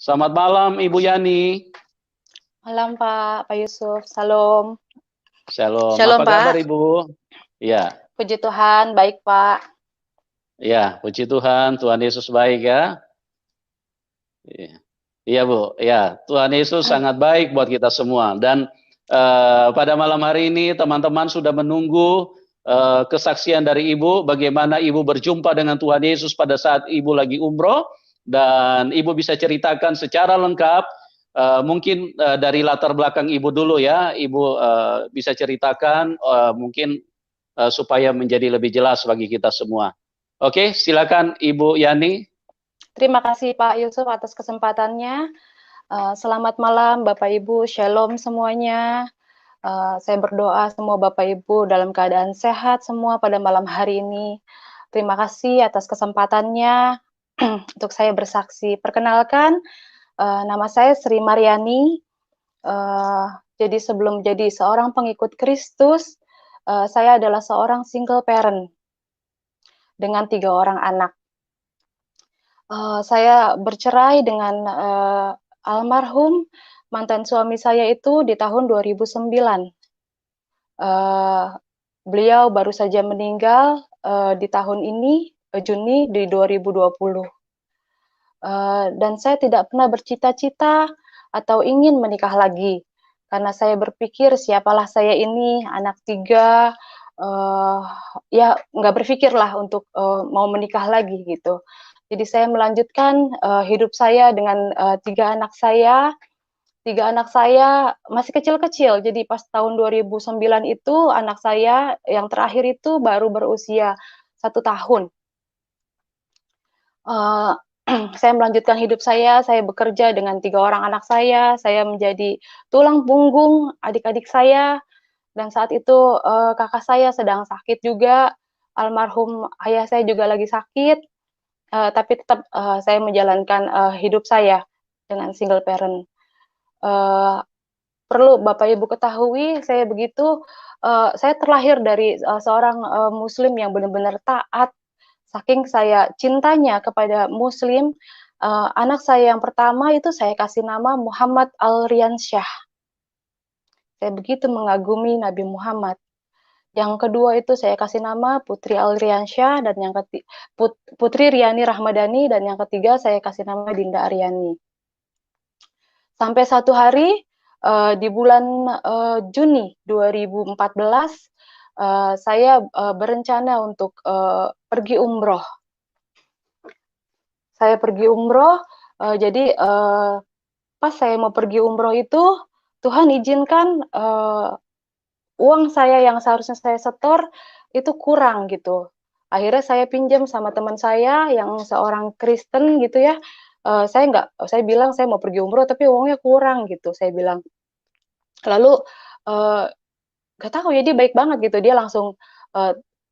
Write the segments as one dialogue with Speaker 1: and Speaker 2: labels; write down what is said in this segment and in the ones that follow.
Speaker 1: Selamat malam Ibu Yani.
Speaker 2: Malam Pak Yusuf, Salam.
Speaker 1: Shalom.
Speaker 2: Shalom
Speaker 1: Apa kabar
Speaker 2: Pak,
Speaker 1: Ibu? Ya,
Speaker 2: puji Tuhan, baik Pak.
Speaker 1: ya, puji Tuhan, Tuhan Yesus baik ya. Iya, iya, Bu. Ya, Tuhan Yesus sangat baik buat kita semua. Dan pada malam hari ini teman-teman sudah menunggu kesaksian dari Ibu, bagaimana Ibu berjumpa dengan Tuhan Yesus pada saat Ibu lagi umroh, dan Ibu bisa ceritakan secara lengkap. Mungkin dari latar belakang Ibu dulu ya, Ibu bisa ceritakan mungkin supaya menjadi lebih jelas bagi kita semua. Oke, silakan Ibu Yani.
Speaker 2: Terima kasih Pak Yusuf atas kesempatannya. Selamat malam Bapak Ibu, Shalom semuanya. Saya berdoa semua Bapak Ibu dalam keadaan sehat semua pada malam hari ini. Terima kasih atas kesempatannya untuk saya bersaksi. Perkenalkan, nama saya Sri Mariani. Jadi sebelum jadi seorang pengikut Kristus, saya adalah seorang single parent dengan 3 orang anak. Saya bercerai dengan almarhum mantan suami saya itu di tahun 2009. Beliau baru saja meninggal di tahun ini, Juni di 2020. Dan saya tidak pernah bercita-cita atau ingin menikah lagi, karena saya berpikir siapalah saya ini, anak 3, ya nggak berpikirlah untuk mau menikah lagi gitu. Jadi saya melanjutkan hidup saya dengan 3 anak saya masih kecil-kecil. Jadi pas tahun 2009 itu anak saya yang terakhir itu baru berusia 1 tahun. Uh, saya melanjutkan hidup saya bekerja dengan 3 orang anak saya menjadi tulang punggung adik-adik saya, dan saat itu kakak saya sedang sakit juga, almarhum ayah saya juga lagi sakit, tapi tetap saya menjalankan hidup saya dengan single parent. Uh, Perlu Bapak Ibu ketahui, saya terlahir dari seorang Muslim yang benar-benar taat. Saking saya cintanya kepada Muslim, anak saya yang pertama itu saya kasih nama Muhammad Al-Riansyah. Saya begitu mengagumi Nabi Muhammad. Yang kedua itu saya kasih nama Putri Al-Riansyah, dan Putri Riani Rahmadani, dan yang ketiga saya kasih nama Dinda Aryani. Sampai satu hari di bulan Juni 2014, saya berencana untuk pergi umroh. Saya pergi umroh, jadi pas saya mau pergi umroh itu, Tuhan izinkan uang saya yang seharusnya saya setor itu kurang gitu. Akhirnya saya pinjam sama teman saya yang seorang Kristen gitu ya. Saya bilang saya mau pergi umroh tapi uangnya kurang gitu. Saya bilang. Lalu uh, gak tahu ya dia baik banget gitu. Dia langsung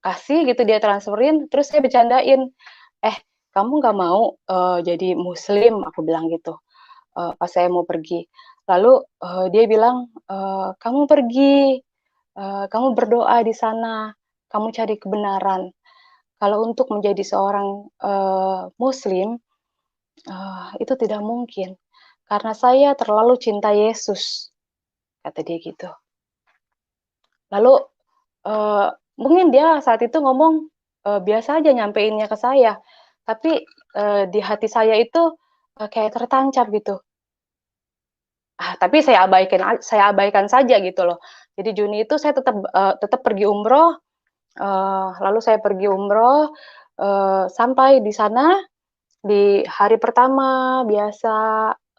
Speaker 2: kasih gitu, dia transferin. Terus saya bercandain, kamu nggak mau jadi Muslim? Aku bilang gitu. Pas saya mau pergi. Lalu dia bilang, kamu pergi, kamu berdoa di sana, kamu cari kebenaran. Kalau untuk menjadi seorang Muslim, itu tidak mungkin. Karena saya terlalu cinta Yesus, kata dia gitu. Lalu mungkin dia saat itu ngomong biasa aja nyampeinnya ke saya, tapi di hati saya itu kayak tertancap gitu. Tapi saya abaikan saja gitu loh. Jadi Juni itu saya tetap pergi umroh, lalu saya pergi umroh, sampai di sana di hari pertama biasa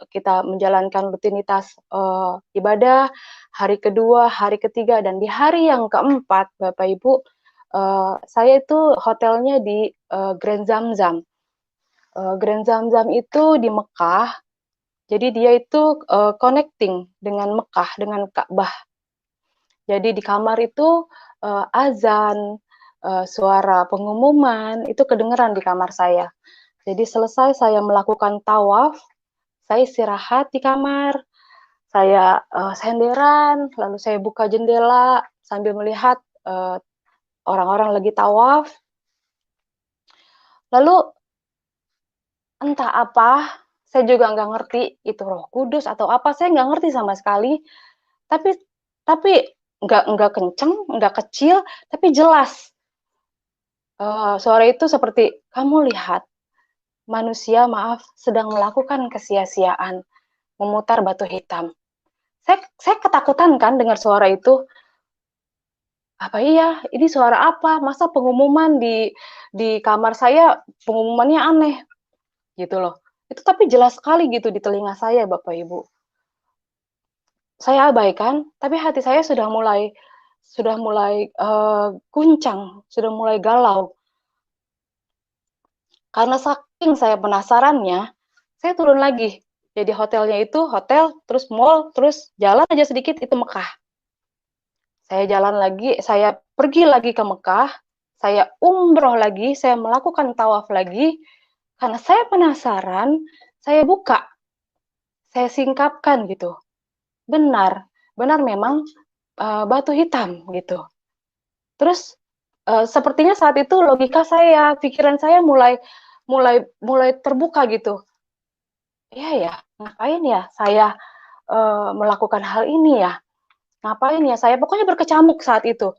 Speaker 2: kita menjalankan rutinitas ibadah, hari kedua, hari ketiga, dan di hari yang keempat, Bapak Ibu, saya itu hotelnya di Grand Zamzam. Grand Zamzam itu di Mekah, jadi dia itu connecting dengan Mekah, dengan Ka'bah. Jadi di kamar itu azan, suara pengumuman, itu kedengeran di kamar saya. Jadi selesai saya melakukan tawaf, saya istirahat di kamar, saya senderan, lalu saya buka jendela sambil melihat orang-orang lagi tawaf. Lalu entah apa, saya juga nggak ngerti itu Roh Kudus atau apa, saya nggak ngerti sama sekali. Tapi nggak kenceng, nggak kecil, tapi jelas. Suara itu seperti, kamu lihat, manusia maaf sedang melakukan kesia-siaan, memutar batu hitam. Saya ketakutan kan dengar suara itu. Apa iya? Ini suara apa? Masa pengumuman di kamar saya pengumumannya aneh gitu loh. Itu tapi jelas sekali gitu di telinga saya, Bapak Ibu. Saya abaikan, tapi hati saya sudah mulai guncang, sudah mulai galau. Karena saking saya penasarannya, saya turun lagi. Jadi hotelnya itu hotel, terus mall, terus jalan aja sedikit itu Mekah. Saya jalan lagi, saya pergi lagi ke Mekah, saya umroh lagi, saya melakukan tawaf lagi, karena saya penasaran, saya buka, saya singkapkan gitu. Benar, benar memang batu hitam gitu. Terus sepertinya saat itu logika saya, pikiran saya mulai mulai mulai terbuka gitu. Iya ya, ngapain ya saya melakukan hal ini ya? Ngapain ya saya? Pokoknya berkecamuk saat itu.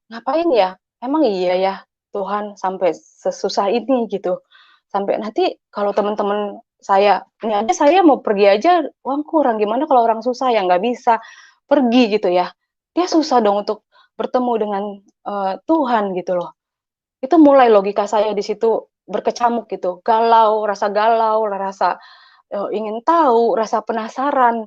Speaker 2: Ngapain ya? Emang iya ya Tuhan sampai sesusah ini gitu. Sampai nanti kalau teman-teman saya, ini aja saya mau pergi aja uang kurang. Gimana kalau orang susah yang nggak bisa pergi gitu ya? Dia susah dong untuk bertemu dengan Tuhan gitu loh. Itu mulai logika saya di situ berkecamuk gitu, galau, rasa ingin tahu, rasa penasaran.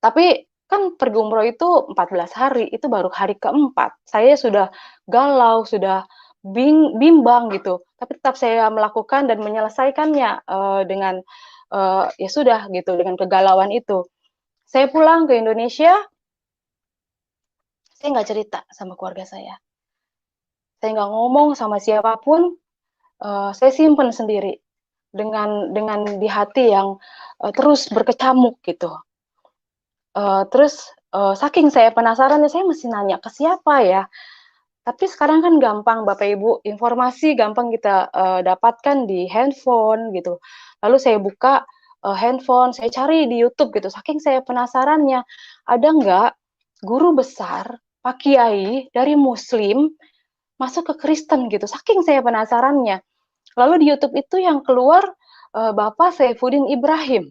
Speaker 2: Tapi kan pergi umroh itu 14 hari, itu baru hari keempat. Saya sudah galau, sudah bimbang gitu. Tapi tetap saya melakukan dan menyelesaikannya dengan ya sudah gitu, dengan kegalauan itu. Saya pulang ke Indonesia, saya nggak cerita sama keluarga saya. Saya nggak ngomong sama siapapun, saya simpen sendiri dengan di hati yang terus berkecamuk gitu. Terus saking saya penasaran, saya mesti nanya ke siapa ya. Tapi sekarang kan gampang Bapak Ibu, informasi gampang kita dapatkan di handphone gitu. Lalu saya buka handphone, saya cari di YouTube gitu. Saking saya penasarannya, ada nggak guru besar, Pak Kiai dari Muslim masuk ke Kristen gitu. Saking saya penasarannya. Lalu di YouTube itu yang keluar Bapak Saifuddin Ibrahim.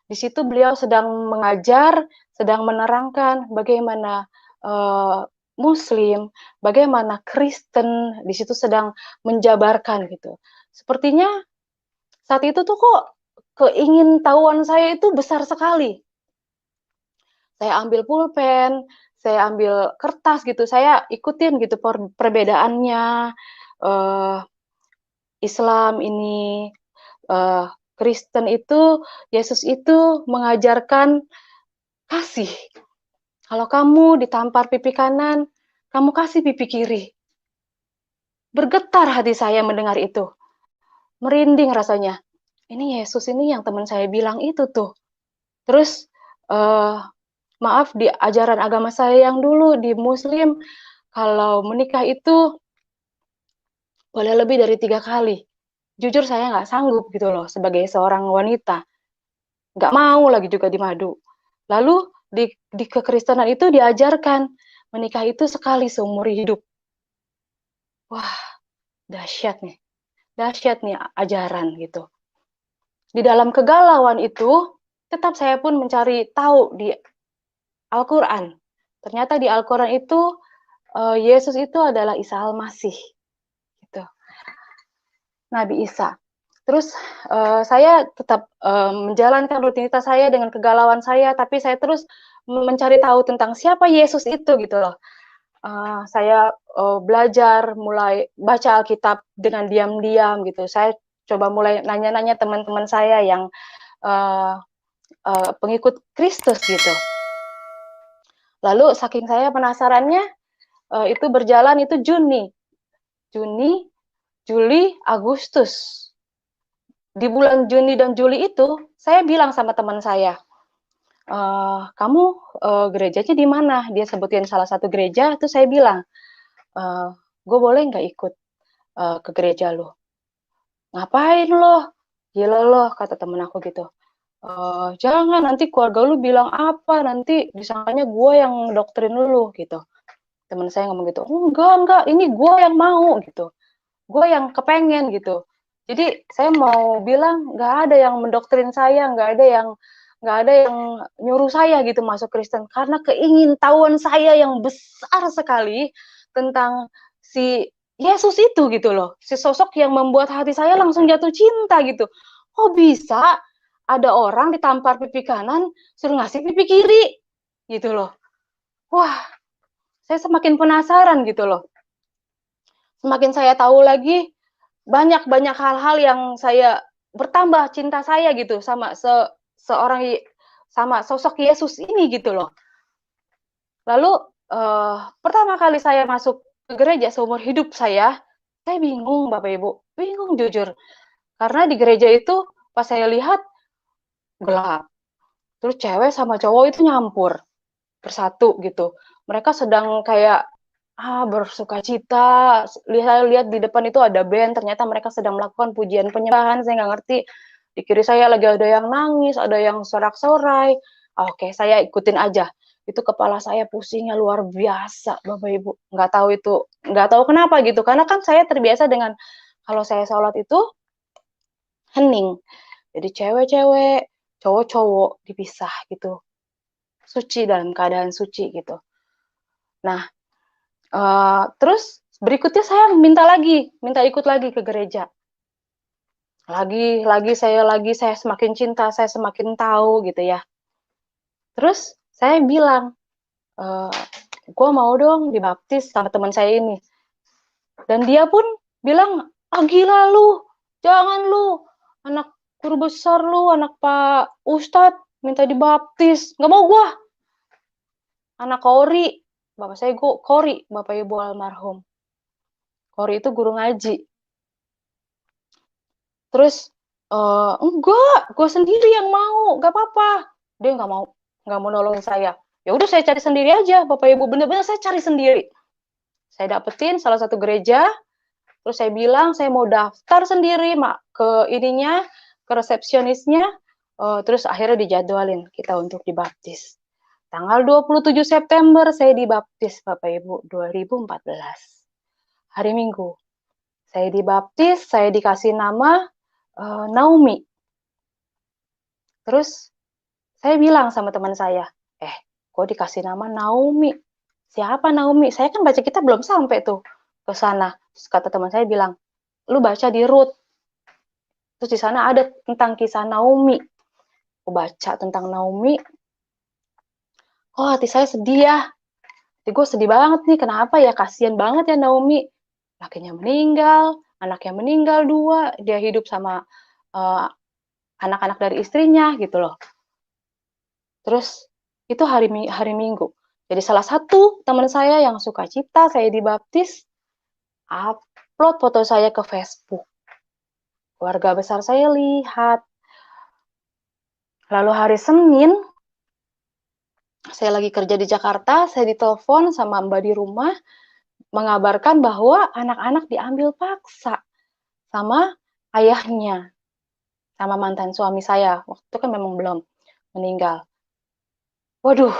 Speaker 2: Di situ beliau sedang mengajar, sedang menerangkan bagaimana Muslim, bagaimana Kristen, di situ sedang menjabarkan gitu. Sepertinya saat itu tuh kok keingintahuan saya itu besar sekali. Saya ambil pulpen, saya ambil kertas gitu, saya ikutin gitu perbedaannya. Islam ini, Kristen itu, Yesus itu mengajarkan kasih. Kalau kamu ditampar pipi kanan, kamu kasih pipi kiri. Bergetar hati saya mendengar itu. Merinding rasanya. Ini Yesus ini yang teman saya bilang itu tuh. Terus, maaf di ajaran agama saya yang dulu di Muslim, kalau menikah itu boleh lebih dari 3 kali. Jujur saya nggak sanggup gitu loh sebagai seorang wanita. Nggak mau lagi juga di madu. Lalu di kekristenan itu diajarkan menikah itu sekali seumur hidup. Wah, dahsyat nih ajaran gitu. Di dalam kegalauan itu, tetap saya pun mencari tahu di Al-Quran. Ternyata di Al-Quran itu Yesus itu adalah Isa Al-Masih, gitu. Nabi Isa. Terus saya tetap menjalankan rutinitas saya dengan kegalauan saya, tapi saya terus mencari tahu tentang siapa Yesus itu gitu loh. Saya belajar, mulai baca Alkitab dengan diam-diam gitu. Saya coba mulai nanya-nanya teman-teman saya yang pengikut Kristus gitu. Lalu saking saya penasarannya, itu berjalan itu Juni, Juli, Agustus. Di bulan Juni dan Juli itu, saya bilang sama teman saya, kamu gerejanya di mana? Dia sebutin salah satu gereja, itu saya bilang, gue boleh nggak ikut ke gereja lo? Ngapain lo? Gila loh, kata temen aku gitu. Jangan, nanti keluarga lu bilang apa, nanti disangkanya gue yang doktrin lu gitu. Temen saya ngomong gitu, enggak, ini gue yang mau gitu. Gue yang kepengen gitu. Jadi saya mau bilang nggak ada yang mendoktrin saya, nggak ada yang nyuruh saya gitu masuk Kristen karena keingintahuan saya yang besar sekali tentang si Yesus itu gitu loh. Si sosok yang membuat hati saya langsung jatuh cinta gitu. Kok bisa ada orang ditampar pipi kanan suruh ngasih pipi kiri gitu loh. Wah, saya semakin penasaran gitu loh. Semakin saya tahu lagi banyak hal-hal yang saya bertambah cinta saya gitu sama seorang sama sosok Yesus ini gitu loh. Lalu pertama kali saya masuk ke gereja seumur hidup saya bingung Bapak Ibu, bingung jujur. Karena di gereja itu pas saya lihat gelap. Terus cewek sama cowok itu nyampur bersatu gitu. Mereka sedang kayak bersukacita. Lihat di depan itu ada band, ternyata mereka sedang melakukan pujian penyembahan, saya nggak ngerti. Di kiri saya lagi ada yang nangis, ada yang sorak-sorai. Oke, saya ikutin aja. Itu kepala saya pusingnya luar biasa, Bapak Ibu. Nggak tahu kenapa gitu. Karena kan saya terbiasa dengan kalau saya sholat itu hening. Jadi cewek-cewek, cowok-cowok dipisah gitu. Suci dalam keadaan suci gitu. Nah, terus berikutnya saya minta ikut lagi ke gereja. Lagi saya semakin cinta, saya semakin tahu gitu ya. Terus saya bilang, gue mau dong dibaptis sama teman saya ini. Dan dia pun bilang, gila lu, jangan lu, anak guru besar lu, anak Pak Ustadz minta dibaptis. Gak mau gue, anak Kori. Bapak saya Kori, Bapak Ibu almarhum. Kori itu guru ngaji. Terus enggak, gue sendiri yang mau, gak apa-apa. Dia nggak mau nolongin saya. Ya udah saya cari sendiri aja, Bapak Ibu, bener-bener saya cari sendiri. Saya dapetin salah satu gereja, terus saya bilang saya mau daftar sendiri ke ininya, ke resepsionisnya, terus akhirnya dijadwalin kita untuk dibaptis. Tanggal 27 September saya dibaptis, Bapak Ibu, 2014. Hari Minggu. Saya dibaptis, saya dikasih nama Naomi. Terus saya bilang sama teman saya, kok dikasih nama Naomi? Siapa Naomi? Saya kan baca kitab belum sampai tuh ke sana. Terus kata teman saya bilang, lu baca di Rut. Terus di sana ada tentang kisah Naomi. Aku baca tentang Naomi. Oh, hati saya sedih ya. Hati gue sedih banget nih. Kenapa ya? Kasian banget ya Naomi. Lakinya meninggal, anaknya meninggal 2. Dia hidup sama anak-anak dari istrinya gitu loh. Terus itu hari Minggu. Jadi salah satu teman saya yang suka cita, saya dibaptis, upload foto saya ke Facebook. Keluarga besar saya lihat. Lalu hari Senin, saya lagi kerja di Jakarta, saya ditelepon sama mbak di rumah, mengabarkan bahwa anak-anak diambil paksa sama ayahnya, sama mantan suami saya. Waktu itu kan memang belum meninggal. Waduh,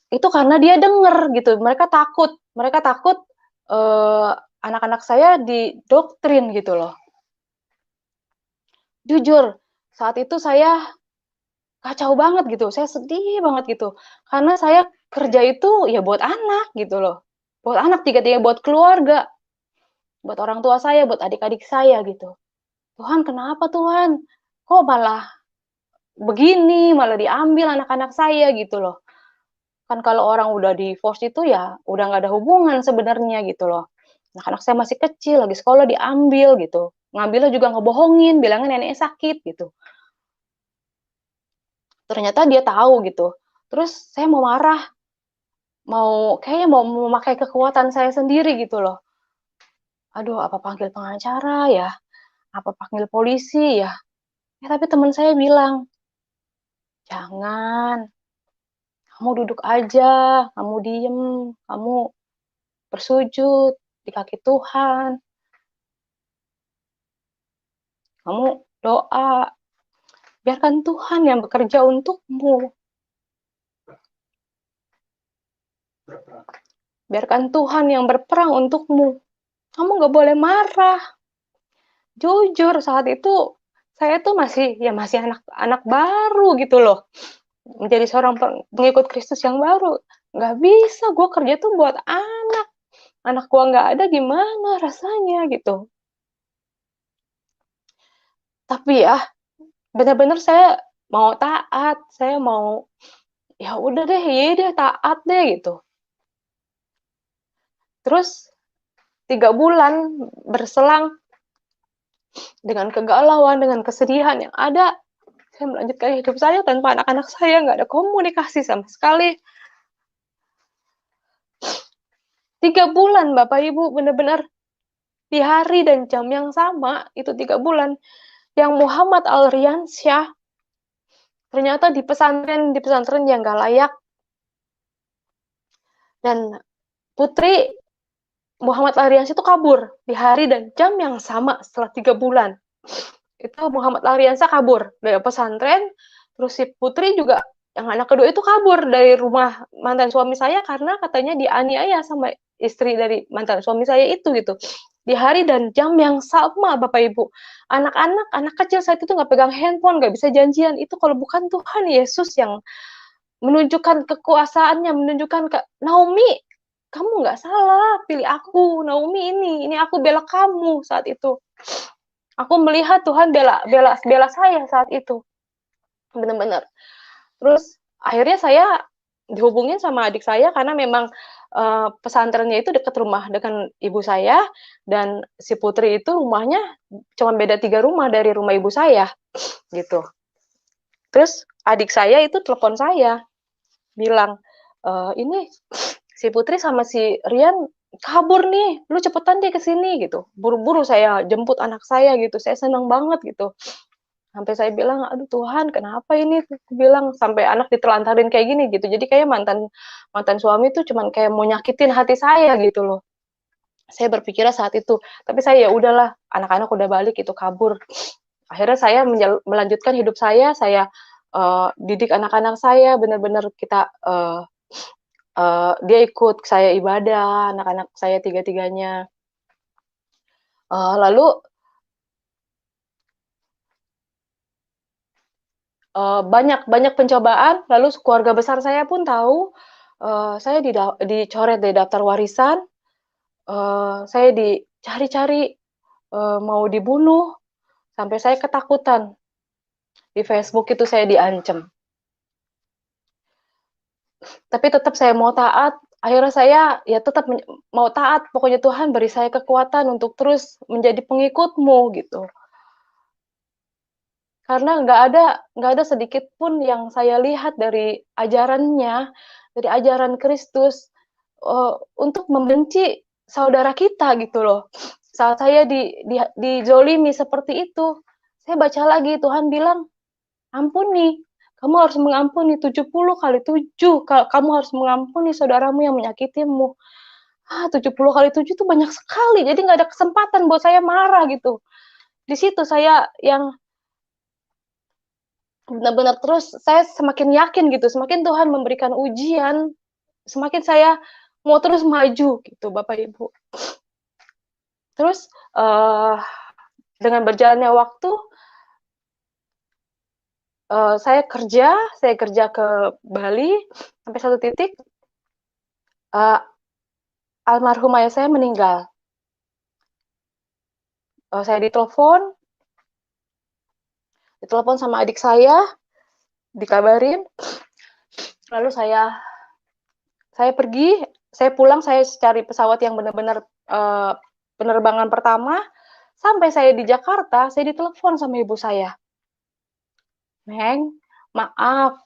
Speaker 2: itu karena dia denger gitu. Mereka takut anak-anak saya didoktrin gitu loh. Jujur, saat itu saya kacau banget gitu, saya sedih banget gitu. Karena saya kerja itu ya buat anak gitu loh. Buat anak, tiga-tiga buat keluarga. Buat orang tua saya, buat adik-adik saya gitu. Tuhan, kenapa Tuhan? Kok malah begini, malah diambil anak-anak saya gitu loh. Kan kalau orang udah divorce itu ya udah nggak ada hubungan sebenarnya gitu loh. Anak-anak saya masih kecil, lagi sekolah diambil gitu. Ngambilnya juga ngebohongin, bilangnya neneknya sakit gitu. Ternyata dia tahu gitu. Terus saya mau marah, kayaknya mau memakai kekuatan saya sendiri gitu loh. Aduh, apa panggil pengacara ya? Apa panggil polisi ya? Tapi teman saya bilang, jangan, kamu duduk aja, kamu diem, kamu bersujud di kaki Tuhan. kamu doa, biarkan Tuhan yang bekerja untukmu. Biarkan Tuhan yang berperang untukmu. Kamu nggak boleh marah. Jujur, saat itu saya tuh masih anak baru gitu loh. Menjadi seorang pengikut Kristus yang baru. Nggak bisa, gue kerja tuh buat anak. Anak gue nggak ada, gimana rasanya gitu. Tapi ya, benar-benar saya mau taat. Saya mau, ya udah deh, iya deh, taat deh gitu. Terus 3 bulan berselang dengan kegalauan, dengan kesedihan yang ada, saya melanjutkan hidup saya tanpa anak-anak saya, nggak ada komunikasi sama sekali. 3 bulan Bapak Ibu, benar-benar di hari dan jam yang sama, itu 3 bulan, yang Muhammad Al-Riansyah, ternyata di pesantren yang nggak layak, dan putri Muhammad Al-Riansyah itu kabur di hari dan jam yang sama setelah 3 bulan. Itu Muhammad Al-Riansyah kabur dari pesantren, terus si putri juga, yang anak kedua itu kabur dari rumah mantan suami saya karena katanya dianiaya sama istri dari mantan suami saya itu gitu. Di hari dan jam yang sama Bapak Ibu. Anak kecil saat itu nggak pegang handphone, nggak bisa janjian. Itu kalau bukan Tuhan Yesus yang menunjukkan kekuasaannya, menunjukkan ke Naomi, kamu nggak salah, pilih aku, Naomi ini aku bela kamu saat itu. Aku melihat Tuhan bela saya saat itu, benar-benar. Terus akhirnya saya dihubungin sama adik saya karena memang pesantrennya itu dekat rumah dengan ibu saya, dan si putri itu rumahnya cuma beda 3 rumah dari rumah ibu saya, gitu. Terus adik saya itu telepon saya, bilang, ini si Putri sama si Rian kabur nih, lu cepetan deh ke sini gitu. Buru-buru saya jemput anak saya gitu, saya senang banget gitu. Sampai saya bilang, aduh Tuhan kenapa ini? Aku bilang, sampai anak ditelantarin kayak gini gitu. Jadi kayak mantan suami tuh cuman kayak mau nyakitin hati saya gitu loh. Saya berpikirnya saat itu, tapi saya ya udahlah, anak-anak udah balik itu kabur. Akhirnya saya melanjutkan hidup saya didik anak-anak saya, benar-benar kita dia ikut saya ibadah, anak-anak saya tiga-tiganya. Lalu banyak pencobaan, lalu keluarga besar saya pun tahu saya dicoret dari daftar warisan, saya dicari-cari mau dibunuh, sampai saya ketakutan. Di Facebook itu saya diancam. Tapi tetap saya mau taat. Akhirnya saya ya tetap mau taat. Pokoknya Tuhan beri saya kekuatan untuk terus menjadi pengikut-Mu gitu. Karena nggak ada sedikit pun yang saya lihat dari ajarannya, dari ajaran Kristus untuk membenci saudara kita gitu loh. Saat saya dizolimi seperti itu, saya baca lagi Tuhan bilang, ampuni. Kamu harus mengampuni 70 kali 7. Kamu harus mengampuni saudaramu yang menyakitimu. 70 kali 7 itu banyak sekali. Jadi nggak ada kesempatan buat saya marah gitu. Di situ saya yang benar-benar terus saya semakin yakin gitu, semakin Tuhan memberikan ujian, semakin saya mau terus maju gitu Bapak Ibu. Terus dengan berjalannya waktu saya kerja ke Bali sampai satu titik almarhum ayah saya meninggal. Saya ditelepon sama adik saya, dikabarin, lalu saya pergi, saya pulang, saya cari pesawat yang benar-benar penerbangan pertama. Sampai saya di Jakarta, saya ditelepon sama ibu saya, Neng, maaf,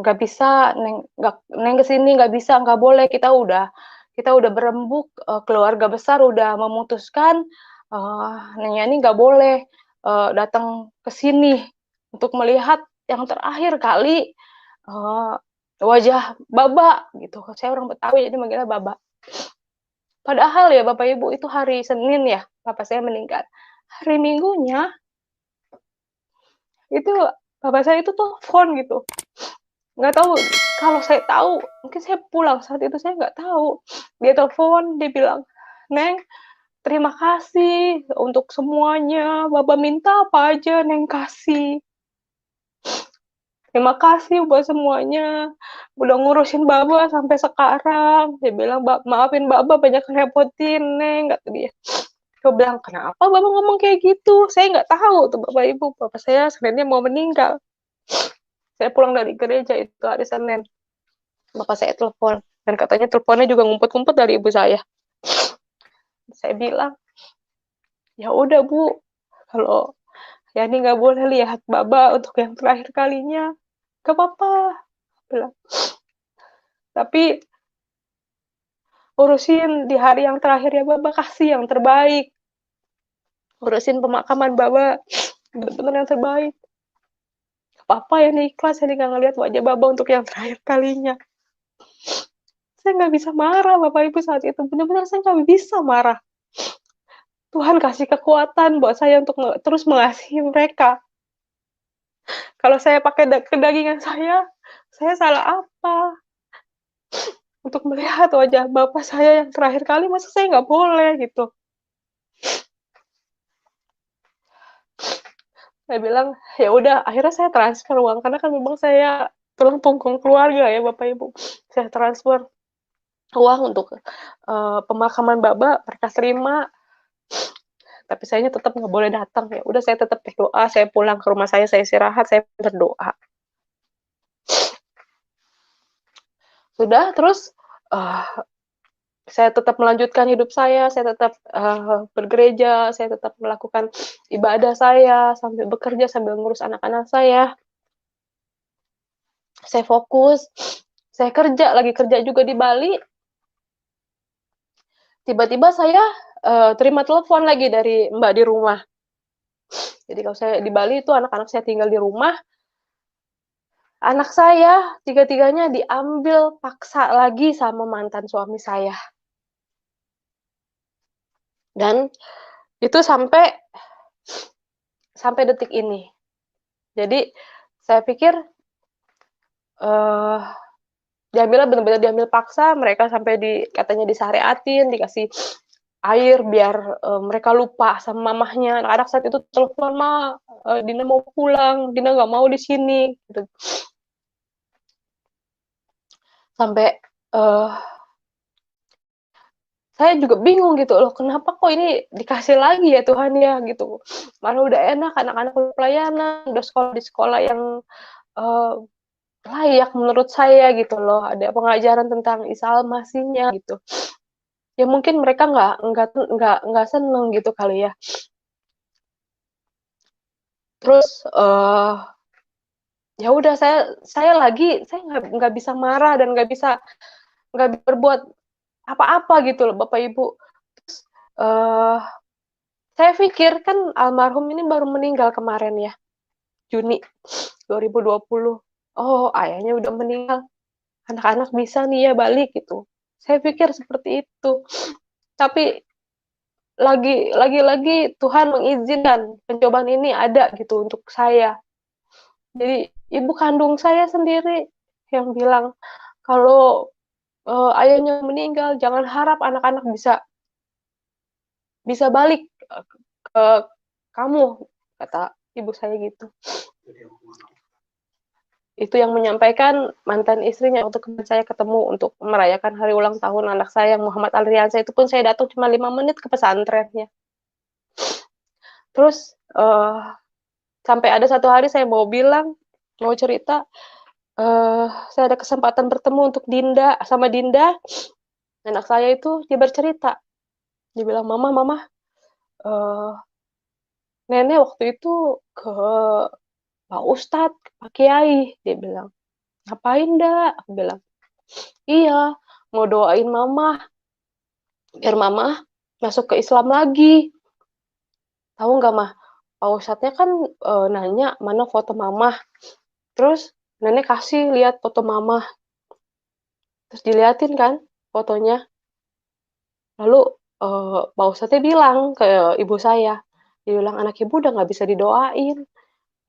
Speaker 2: nggak bisa, Neng kesini nggak bisa, nggak boleh, kita udah berembuk, keluarga besar udah memutuskan, Neng ini nggak boleh datang ke sini untuk melihat yang terakhir kali wajah Baba gitu. Saya orang Betawi jadi manggilnya Baba. Padahal ya Bapak Ibu itu hari Senin ya, Bapak saya meninggal. hari Minggunya, itu bapak saya itu telepon gitu. Nggak tahu, kalau saya tahu, mungkin saya pulang saat itu, saya nggak tahu. Dia telepon, dia bilang, "Neng, terima kasih untuk semuanya, Baba minta apa aja Neng kasih. Terima kasih buat semuanya, udah ngurusin Baba sampai sekarang." Dia bilang, "Maafin Baba banyak ngerepotin Neng," kata dia. Aku bilang, "Kenapa Baba ngomong kayak gitu? Saya nggak tahu tuh Bapak Ibu, Bapak saya sebenarnya mau meninggal." Saya pulang dari gereja itu hari Senin. Bapak saya telepon, dan katanya teleponnya juga ngumpet-ngumpet dari ibu saya. Saya bilang, "Ya udah Bu, kalau Yani nggak boleh lihat Baba untuk yang terakhir kalinya, gak apa-apa." Bilang, "Tapi urusin di hari yang terakhir ya Baba, kasih yang terbaik. Urusin pemakaman Baba, benar-benar yang terbaik. Gak apa-apa ya nih, ikhlas Yani nggak ngeliat wajah Baba untuk yang terakhir kalinya." Saya nggak bisa marah Bapak Ibu saat itu, benar-benar saya nggak bisa marah. Tuhan kasih kekuatan buat saya untuk terus mengasihi mereka. Kalau saya pakai kedagingan saya salah apa? Untuk melihat wajah bapak saya yang terakhir kali, masa saya nggak boleh gitu. Saya bilang, ya udah, akhirnya saya transfer uang, karena kan memang saya tulang punggung keluarga ya Bapak Ibu. Saya transfer uang untuk pemakaman Baba, mereka terima, tapi saya tetap nggak boleh datang. Ya udah, saya tetap berdoa, saya pulang ke rumah saya istirahat, saya berdoa. Sudah, terus saya tetap melanjutkan hidup saya tetap bergereja, saya tetap melakukan ibadah saya, sambil bekerja, sambil ngurus anak-anak saya. Saya fokus, saya lagi kerja juga di Bali. Tiba-tiba saya terima telepon lagi dari Mbak di rumah. Jadi kalau saya di Bali itu anak-anak saya tinggal di rumah. Anak saya tiga-tiganya diambil paksa lagi sama mantan suami saya. Dan itu sampai detik ini. Jadi saya pikir benar-benar diambil paksa, mereka sampai katanya disyariatin, dikasih air biar mereka lupa sama mamahnya. Anak-anak saat itu telepon, "Ma, Dina mau pulang, Dina nggak mau di sini." Gitu. Sampai saya juga bingung gitu loh, kenapa kok ini dikasih lagi ya Tuhan ya gitu. Malah udah enak, anak-anak udah pelayanan, udah sekolah di sekolah yang layak menurut saya gitu loh. Ada pengajaran tentang Isa Al-Masihnya gitu. Ya mungkin mereka nggak seneng gitu kali ya. Terus ya udah, saya nggak bisa marah dan nggak berbuat apa-apa gitu loh Bapak Ibu. Terus saya pikir kan almarhum ini baru meninggal kemarin ya, Juni 2020. Oh, ayahnya udah meninggal, anak-anak bisa nih ya balik gitu. Saya pikir seperti itu. Tapi lagi-lagi Tuhan mengizinkan pencobaan ini ada gitu untuk saya. Jadi ibu kandung saya sendiri yang bilang, kalau ayahnya meninggal, jangan harap anak-anak bisa balik ke kamu, kata ibu saya gitu. Itu yang menyampaikan mantan istrinya waktu saya ketemu untuk merayakan hari ulang tahun anak saya, Muhammad Alriansa. Itu pun saya datang cuma 5 menit ke pesantrennya. Terus sampai ada satu hari saya mau cerita, saya ada kesempatan bertemu untuk sama Dinda, anak saya itu. Dia bercerita, dia bilang, mama, nenek waktu itu ke Pak Ustadz, Pak Kiai. Dia bilang, ngapain dah? Aku bilang, iya, mau doain mama biar mama masuk ke Islam lagi. Tahu nggak mah, Pak Ustadznya kan nanya mana foto mama. Terus nenek kasih lihat foto mama. Terus diliatin kan fotonya. Lalu Pak Ustadznya bilang ke ibu saya, Dia bilang, "Anak ibu udah nggak bisa didoain.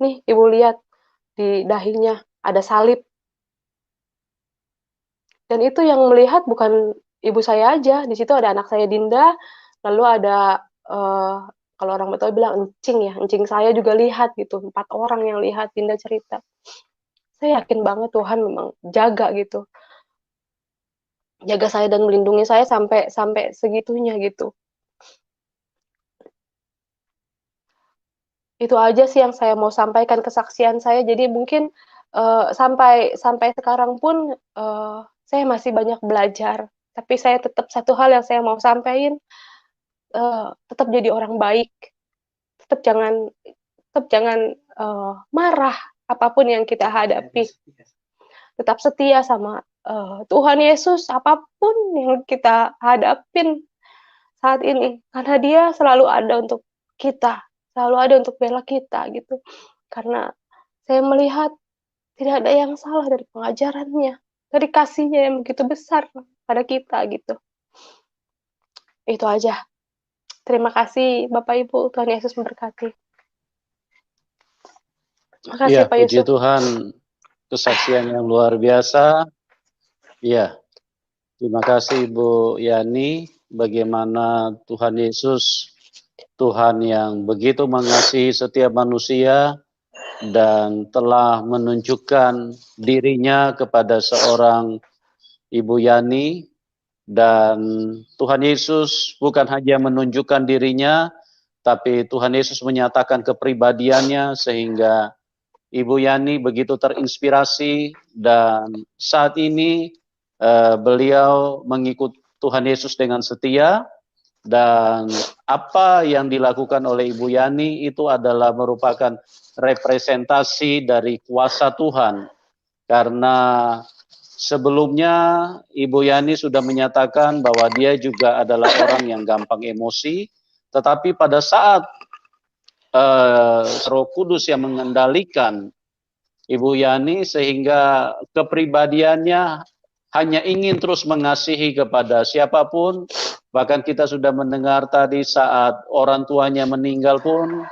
Speaker 2: Nih, ibu lihat di dahinya ada salib." Dan itu yang melihat bukan ibu saya aja, di situ ada anak saya Dinda, lalu ada, kalau orang Betawi bilang encing ya, encing saya juga lihat gitu, 4 orang yang lihat Dinda cerita. Saya yakin banget Tuhan memang jaga gitu, jaga saya dan melindungi saya sampai sampai segitunya gitu. Itu aja sih yang saya mau sampaikan kesaksian saya, jadi mungkin, sampai sampai sekarang pun, saya masih banyak belajar, tapi saya tetap satu hal yang saya mau sampaikan, tetap jadi orang baik, tetap jangan tetap jangan, marah apapun yang kita hadapi, tetap setia sama, Tuhan Yesus apapun yang kita hadapin saat ini, karena Dia selalu ada untuk kita, selalu ada untuk bela kita gitu. Karena saya melihat tidak ada yang salah dari pengajarannya, dari kasih-Nya yang begitu besar pada kita gitu. Itu aja. Terima kasih Bapak Ibu, Tuhan Yesus memberkati. Makasih
Speaker 1: Iya,
Speaker 2: Pak
Speaker 1: puji
Speaker 2: Yusuf.
Speaker 1: Tuhan, kesaksian yang luar biasa. Iya, terima kasih Ibu Yani, bagaimana Tuhan Yesus, Tuhan yang begitu mengasihi setiap manusia dan telah menunjukkan dirinya kepada seorang Ibu Yani, dan Tuhan Yesus bukan hanya menunjukkan dirinya, tapi Tuhan Yesus menyatakan kepribadiannya sehingga Ibu Yani begitu terinspirasi, dan saat ini beliau mengikut Tuhan Yesus dengan setia, dan apa yang dilakukan oleh Ibu Yani itu adalah merupakan representasi dari kuasa Tuhan, karena sebelumnya Ibu Yani sudah menyatakan bahwa dia juga adalah orang yang gampang emosi, tetapi pada saat Roh Kudus yang mengendalikan Ibu Yani, sehingga kepribadiannya hanya ingin terus mengasihi kepada siapapun. Bahkan kita sudah mendengar tadi saat orang tuanya meninggal pun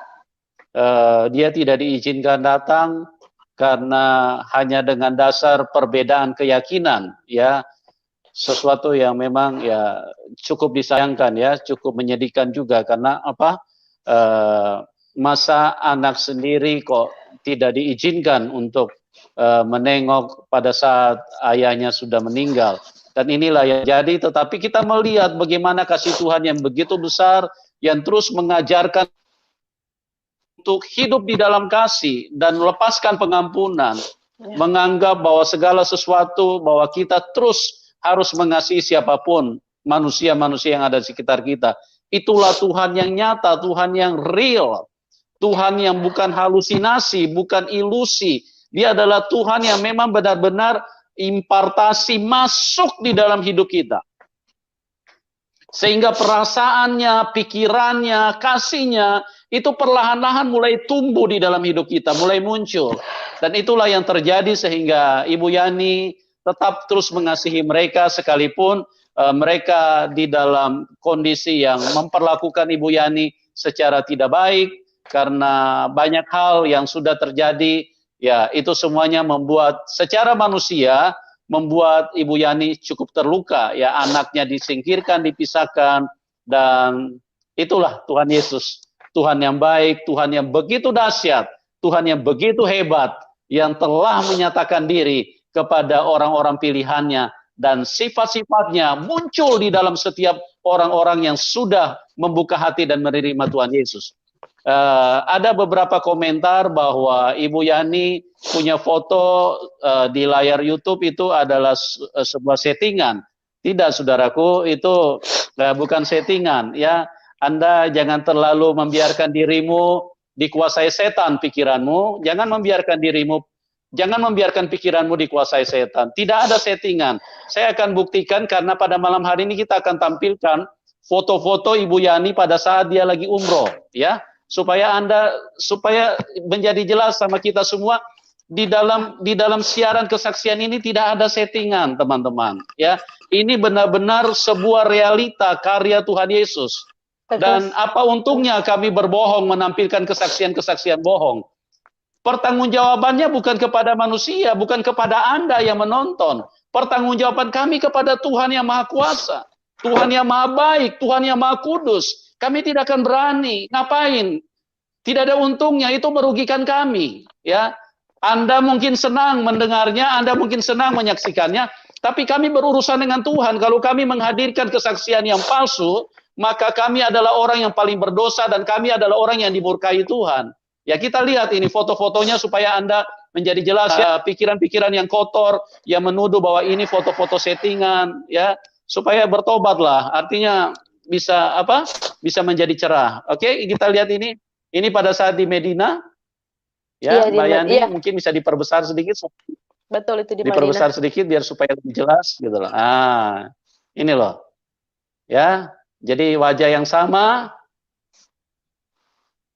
Speaker 1: dia tidak diizinkan datang karena hanya dengan dasar perbedaan keyakinan, ya, sesuatu yang memang ya cukup disayangkan, ya, cukup menyedihkan juga, karena apa, masa anak sendiri kok tidak diizinkan untuk menengok pada saat ayahnya sudah meninggal. Dan inilah yang jadi, tetapi kita melihat bagaimana kasih Tuhan yang begitu besar, yang terus mengajarkan untuk hidup di dalam kasih dan melepaskan pengampunan, menganggap bahwa segala sesuatu, bahwa kita terus harus mengasihi siapapun, manusia-manusia yang ada di sekitar kita. Itulah Tuhan yang nyata, Tuhan yang real, Tuhan yang bukan halusinasi, bukan ilusi. Dia adalah Tuhan yang memang benar-benar impartasi masuk di dalam hidup kita. Sehingga perasaannya, pikirannya, kasihnya, itu perlahan-lahan mulai tumbuh di dalam hidup kita, mulai muncul. Dan itulah yang terjadi sehingga Ibu Yani tetap terus mengasihi mereka sekalipun mereka di dalam kondisi yang memperlakukan Ibu Yani secara tidak baik, karena banyak hal yang sudah terjadi. Ya, itu semuanya membuat secara manusia, membuat Ibu Yani cukup terluka, ya, anaknya disingkirkan, dipisahkan, dan itulah Tuhan Yesus, Tuhan yang baik, Tuhan yang begitu dahsyat, Tuhan yang begitu hebat, yang telah menyatakan diri kepada orang-orang pilihannya, dan sifat-sifatnya muncul di dalam setiap orang-orang yang sudah membuka hati dan menerima Tuhan Yesus. Ada beberapa komentar bahwa Ibu Yani punya foto di layar YouTube itu adalah sebuah settingan. Tidak, saudaraku, itu bukan settingan, ya. Anda jangan terlalu membiarkan dirimu dikuasai setan pikiranmu, jangan membiarkan pikiranmu dikuasai setan. Tidak ada settingan. Saya akan buktikan, karena pada malam hari ini kita akan tampilkan foto-foto Ibu Yani pada saat dia lagi umroh, ya, supaya menjadi jelas sama kita semua, di dalam siaran kesaksian ini tidak ada settingan, teman-teman, ya. Ini benar-benar sebuah realita karya Tuhan Yesus. Dan apa untungnya kami berbohong, menampilkan kesaksian-kesaksian bohong? Pertanggungjawabannya bukan kepada manusia, bukan kepada Anda yang menonton. Pertanggungjawaban kami kepada Tuhan yang Maha Kuasa, Tuhan yang Maha Baik, Tuhan yang Maha Kudus. Kami tidak akan berani. Ngapain? Tidak ada untungnya, itu merugikan kami. Ya, Anda mungkin senang mendengarnya, Anda mungkin senang menyaksikannya, tapi kami berurusan dengan Tuhan. Kalau kami menghadirkan kesaksian yang palsu, maka kami adalah orang yang paling berdosa dan kami adalah orang yang dimurkai Tuhan. Ya, kita lihat ini foto-fotonya supaya Anda menjadi jelas ya, pikiran-pikiran yang kotor yang menuduh bahwa ini foto-foto settingan ya, supaya bertobatlah. Artinya bisa apa? Bisa menjadi cerah. Oke, kita lihat ini. Ini pada saat di Medina. Ya, Mbak Yani mungkin bisa diperbesar sedikit.
Speaker 2: Betul, itu di
Speaker 1: diperbesar
Speaker 2: Madinah.
Speaker 1: Sedikit biar supaya lebih jelas gitu loh. Ah, ini loh. Ya, jadi wajah yang sama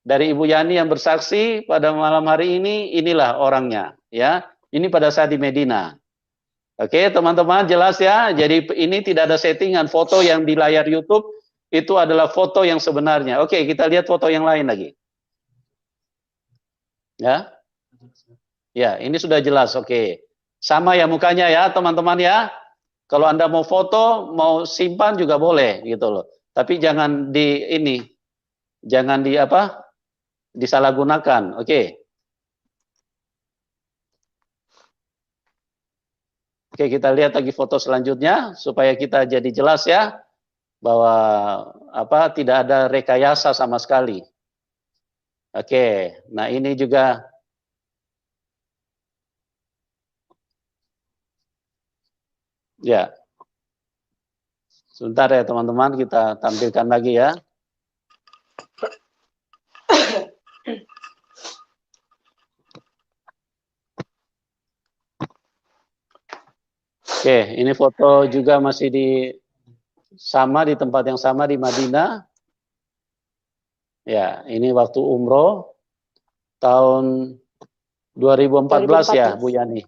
Speaker 1: dari Ibu Yani yang bersaksi pada malam hari ini, inilah orangnya, ya. Ini pada saat di Medina. Oke, teman-teman jelas ya. Jadi ini tidak ada settingan, foto yang di layar YouTube itu adalah foto yang sebenarnya. Oke, kita lihat foto yang lain lagi. Ya. Ya, ini sudah jelas. Oke. Sama ya mukanya ya, teman-teman ya. Kalau Anda mau foto, mau simpan juga boleh gitu loh. Tapi jangan di ini, jangan di apa? Disalahgunakan. Oke. Oke, kita lihat lagi foto selanjutnya supaya kita jadi jelas ya bahwa apa tidak ada rekayasa sama sekali. Oke. Nah, ini juga ya. Sebentar ya teman-teman, kita tampilkan lagi ya. Oke, ini foto juga masih di tempat yang sama di Madinah. Ya, ini waktu umroh tahun 2014 ya, Bu Yani.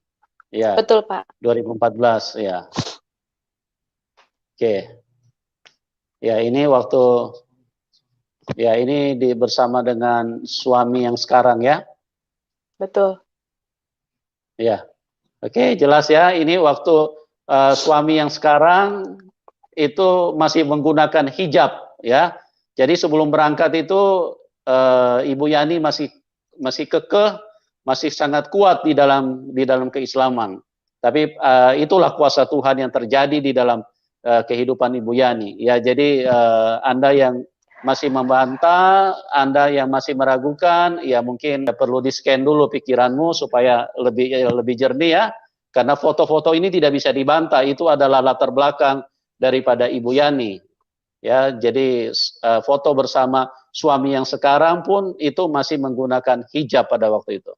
Speaker 1: Ya.
Speaker 2: Betul, Pak.
Speaker 1: 2014 ya. Oke. Ya, ini waktu ya ini bersama dengan suami yang sekarang ya.
Speaker 2: Betul.
Speaker 1: Ya. Oke, jelas ya. Ini waktu suami yang sekarang itu masih menggunakan hijab ya. Jadi sebelum berangkat itu Ibu Yani masih kekeh, masih sangat kuat di dalam keislaman. Tapi itulah kuasa Tuhan yang terjadi di dalam kehidupan Ibu Yani. Ya, jadi Anda yang masih membantah, Anda yang masih meragukan, ya mungkin perlu di-scan dulu pikiranmu supaya lebih jernih ya. Karena foto-foto ini tidak bisa dibantah, itu adalah latar belakang daripada Ibu Yani. Ya, jadi foto bersama suami yang sekarang pun itu masih menggunakan hijab pada waktu itu.